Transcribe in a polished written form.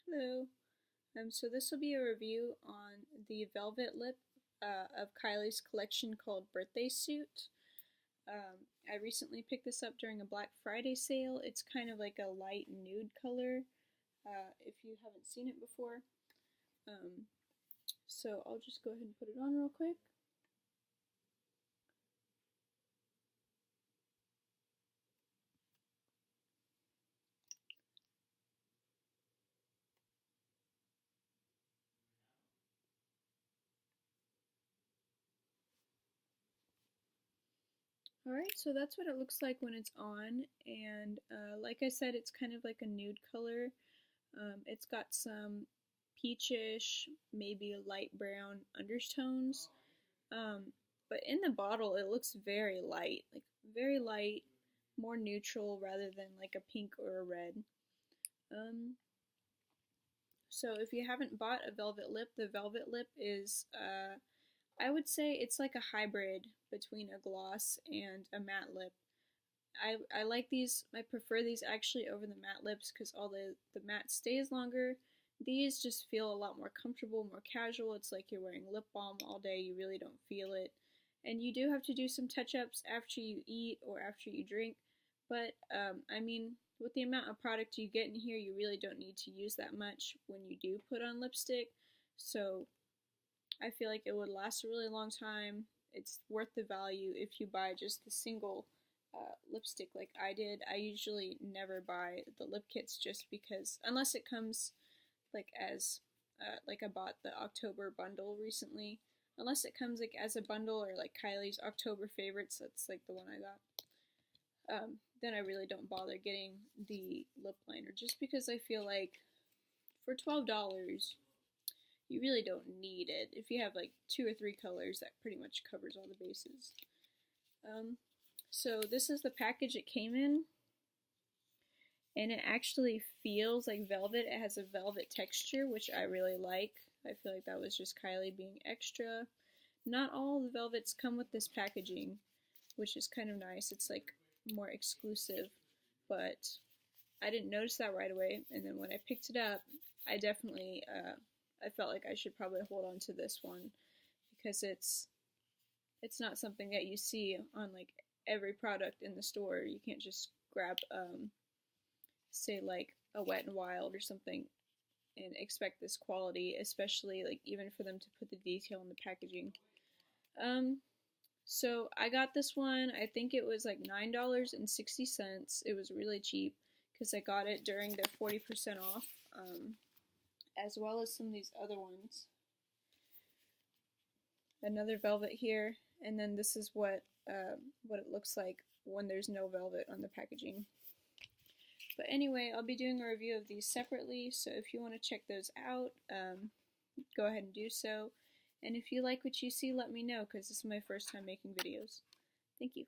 Hello. So this will be a review on the velvet lip of Kylie's collection called Birthday Suit. I recently picked this up during a Black Friday sale. It's kind of like a light nude color, if you haven't seen it before. So I'll just go ahead and put it on real quick. Alright, so that's what it looks like when it's on, and like I said, it's kind of like a nude color. It's got some peachish, maybe light brown undertones, but in the bottle it looks very light, like very light, more neutral rather than like a pink or a red. So if you haven't bought a velvet lip, the velvet lip is I would say it's like a hybrid between a gloss and a matte lip. I like these, I prefer these actually over the matte lips because all the matte stays longer. These just feel a lot more comfortable, more casual. It's like you're wearing lip balm all day, you really don't feel it. And you do have to do some touch-ups after you eat or after you drink, but I mean, with the amount of product you get in here, you really don't need to use that much when you do put on lipstick. So I feel like it would last a really long time. It's worth the value if you buy just the single lipstick like I did. I usually never buy the lip kits just because, unless it comes like as, like I bought the October bundle recently. Unless it comes like as a bundle or like Kylie's October favorites, that's like the one I got. Then I really don't bother getting the lip liner just because I feel like for $12, you really don't need it. If you have like 2 or 3 colors, that pretty much covers all the bases. So this is the package it came in, and it actually feels like velvet. It has a velvet texture, which I really like. I feel like that was just Kylie being extra. Not all the velvets come with this packaging, which is kind of nice. It's like more exclusive, but I didn't notice that right away, and then when I picked it up, I definitely I felt like I should probably hold on to this one because it's not something that you see on like every product in the store. You can't just grab say like a Wet n Wild or something and expect this quality, especially like even for them to put the detail in the packaging. So I got this one. I think it was like $9.60. It was really cheap because I got it during their 40% off, as well as some of these other ones. Another velvet here, and then this is what it looks like when there's no velvet on the packaging. But anyway, I'll be doing a review of these separately, so if you want to check those out, go ahead and do so. And if you like what you see, let me know, because this is my first time making videos. Thank you.